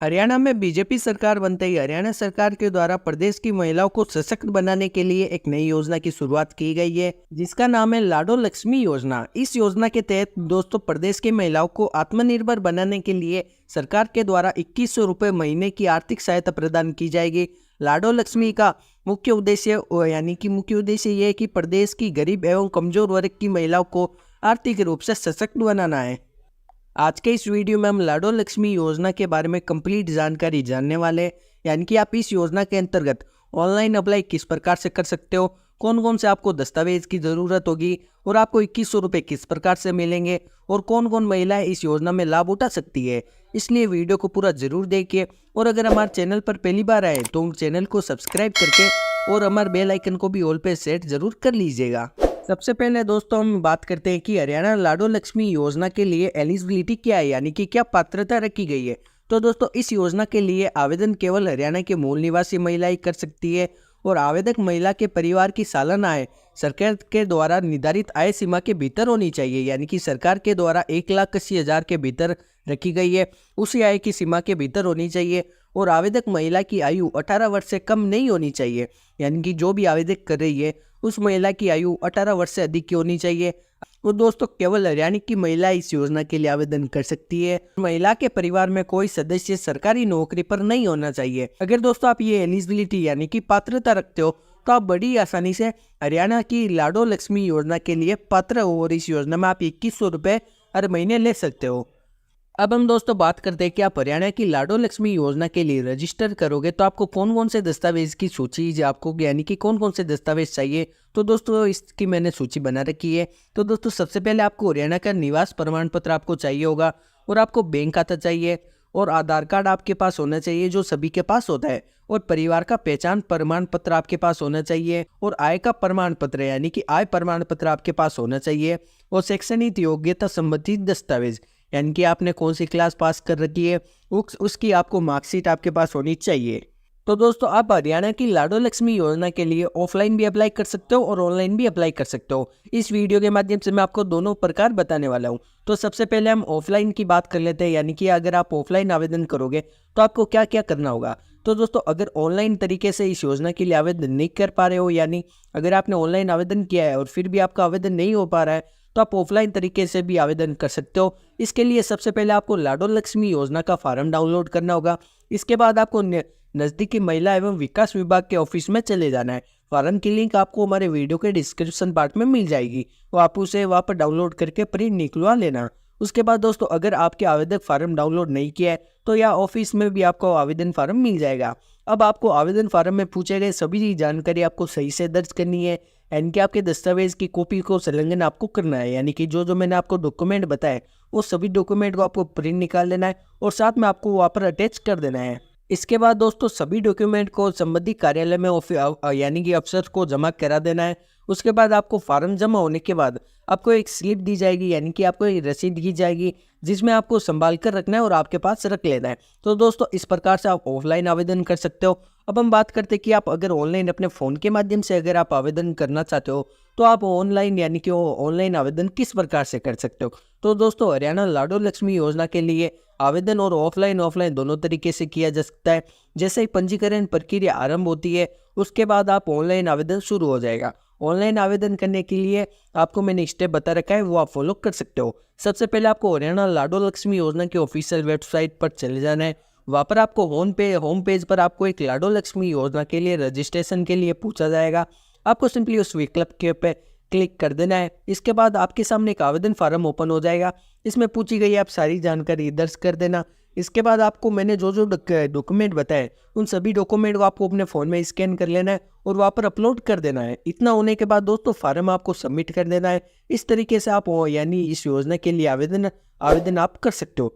हरियाणा में बीजेपी सरकार बनते ही हरियाणा सरकार के द्वारा प्रदेश की महिलाओं को सशक्त बनाने के लिए एक नई योजना की शुरुआत की गई है, जिसका नाम है लाडो लक्ष्मी योजना। इस योजना के तहत दोस्तों प्रदेश की महिलाओं को आत्मनिर्भर बनाने के लिए सरकार के द्वारा 2100 रुपये महीने की आर्थिक सहायता प्रदान की जाएगी। लाडो लक्ष्मी का मुख्य उद्देश्य ये है कि प्रदेश की गरीब एवं कमजोर वर्ग की महिलाओं को आर्थिक रूप से सशक्त बनाना है। आज के इस वीडियो में हम लाडो लक्ष्मी योजना के बारे में कंप्लीट जानकारी जानने वाले हैं, यानी कि आप इस योजना के अंतर्गत ऑनलाइन अप्लाई किस प्रकार से कर सकते हो, कौन कौन से आपको दस्तावेज की ज़रूरत होगी और आपको 2100 रुपये किस प्रकार से मिलेंगे और कौन कौन महिलाएं इस योजना में लाभ उठा सकती है। इसलिए वीडियो को पूरा जरूर देखिए और अगर हमारे चैनल पर पहली बार आए तो चैनल को सब्सक्राइब करके और हमारे बेल आइकन को भी ऑल पे सेट जरूर कर लीजिएगा। सबसे पहले दोस्तों हम बात करते हैं कि हरियाणा लाडो लक्ष्मी योजना के लिए एलिजिबिलिटी क्या है, यानी कि क्या पात्रता रखी गई है। तो दोस्तों इस योजना के लिए आवेदन केवल हरियाणा के मूल निवासी महिलाएं कर सकती है और आवेदक महिला के परिवार की सालाना आय सरकार के द्वारा निर्धारित आय सीमा के भीतर होनी चाहिए, यानी कि सरकार के द्वारा 1,80,000 के भीतर रखी गई है, उसी आय की सीमा के भीतर होनी चाहिए। और आवेदक महिला की आयु 18 वर्ष से कम नहीं होनी चाहिए, यानी कि जो भी आवेदक कर रही है उस महिला की आयु 18 वर्ष से अधिक की होनी चाहिए। और दोस्तों केवल हरियाणा की महिला इस योजना के लिए आवेदन कर सकती है। महिला के परिवार में कोई सदस्य सरकारी नौकरी पर नहीं होना चाहिए। अगर दोस्तों आप ये एलिजिबिलिटी यानी कि पात्रता रखते हो तो आप बड़ी आसानी से हरियाणा की लाडो लक्ष्मी योजना के लिए पात्र हो और इस योजना में आप 2100 रुपये हर महीने ले सकते हो। अब हम दोस्तों बात करते हैं कि आप हरियाणा की लाडो लक्ष्मी योजना के लिए रजिस्टर करोगे तो आपको कौन कौन से दस्तावेज की सूची आपको यानी कि कौन कौन से दस्तावेज चाहिए। तो दोस्तों इसकी मैंने सूची बना रखी है। तो दोस्तों सबसे पहले आपको हरियाणा का निवास प्रमाण पत्र आपको चाहिए होगा और आपको बैंक खाता चाहिए और आधार कार्ड आपके पास होना चाहिए जो सभी के पास होता है और परिवार का पहचान प्रमाण पत्र आपके पास होना चाहिए और आय का प्रमाण पत्र यानी कि आय प्रमाण पत्र आपके पास होना चाहिए और शैक्षणिक योग्यता संबंधी दस्तावेज यानी कि आपने कौन सी क्लास पास कर रखी है उसकी आपको मार्कशीट आपके पास होनी चाहिए। तो दोस्तों आप हरियाणा की लाडो लक्ष्मी योजना के लिए ऑफलाइन भी अप्लाई कर सकते हो और ऑनलाइन भी अप्लाई कर सकते हो। इस वीडियो के माध्यम से मैं आपको दोनों प्रकार बताने वाला हूं। तो सबसे पहले हम ऑफलाइन की बात कर लेते हैं, यानी कि अगर आप ऑफलाइन आवेदन करोगे तो आपको क्या क्या करना होगा। तो दोस्तों अगर ऑनलाइन तरीके से इस योजना के लिए आवेदन नहीं कर पा रहे हो, यानी अगर आपने ऑनलाइन आवेदन किया है और फिर भी आपका आवेदन नहीं हो पा रहा है तो आप ऑफलाइन तरीके से भी आवेदन कर सकते हो। इसके लिए सबसे पहले आपको लाडो लक्ष्मी योजना का फॉर्म डाउनलोड करना होगा। इसके बाद आपको नज़दीकी महिला एवं विकास विभाग के ऑफिस में चले जाना है। फॉर्म की लिंक आपको हमारे वीडियो के डिस्क्रिप्शन पार्ट में मिल जाएगी, वो आप उसे वहाँ पर डाउनलोड करके प्रिंट निकलवा लेना। उसके बाद दोस्तों अगर आपके आवेदक फॉर्म डाउनलोड नहीं किया है तो या ऑफिस में भी आपको आवेदन फॉर्म मिल जाएगा। अब आपको आवेदन फॉर्म में पूछे गए सभी जानकारी आपको सही से दर्ज करनी है, यानी कि आपके दस्तावेज की कॉपी को संलग्न आपको करना है, यानी कि जो मैंने आपको डॉक्यूमेंट बताए वो सभी डॉक्यूमेंट को आपको प्रिंट निकाल लेना है और साथ में आपको वहाँ पर अटैच कर देना है। इसके बाद दोस्तों सभी डॉक्यूमेंट को संबंधित कार्यालय में यानी कि अफसर को जमा करा देना है। उसके बाद आपको फॉर्म जमा होने के बाद आपको एक स्लिप दी जाएगी, यानी कि आपको एक रसीद दी जाएगी जिसमें आपको संभाल कर रखना है और आपके पास रख लेना है। तो दोस्तों इस प्रकार से आप ऑफलाइन आवेदन कर सकते हो। अब हम बात करते हैं कि आप अगर ऑनलाइन अपने फ़ोन के माध्यम से अगर आप आवेदन करना चाहते हो तो आप ऑनलाइन यानी कि ऑनलाइन आवेदन किस प्रकार से कर सकते हो। तो दोस्तों हरियाणा लाडो लक्ष्मी योजना के लिए आवेदन और ऑफलाइन दोनों तरीके से किया जा सकता है। जैसे ही पंजीकरण प्रक्रिया आरंभ होती है उसके बाद आप ऑनलाइन आवेदन शुरू हो जाएगा। ऑनलाइन आवेदन करने के लिए आपको मैंने स्टेप बता रखा है, वो आप फॉलो कर सकते हो। सबसे पहले आपको हरियाणा लाडो लक्ष्मी योजना की ऑफिशियल वेबसाइट पर चले जाना है। वहाँ पर आपको होम पेज पर आपको एक लाडो लक्ष्मी योजना के लिए रजिस्ट्रेशन के लिए पूछा जाएगा। आपको सिंपली उस विकल्प के पे क्लिक कर देना है। इसके बाद आपके सामने एक आवेदन फॉर्म ओपन हो जाएगा। इसमें पूछी गई आप सारी जानकारी दर्ज कर देना। इसके बाद आपको मैंने जो डॉक्यूमेंट बताए उन सभी डॉक्यूमेंट को आपको अपने फ़ोन में स्कैन कर लेना है और वहाँ पर अपलोड कर देना है। इतना होने के बाद दोस्तों फॉर्म आपको सबमिट कर देना है। इस तरीके से आप यानी इस योजना के लिए आवेदन आप कर सकते हो।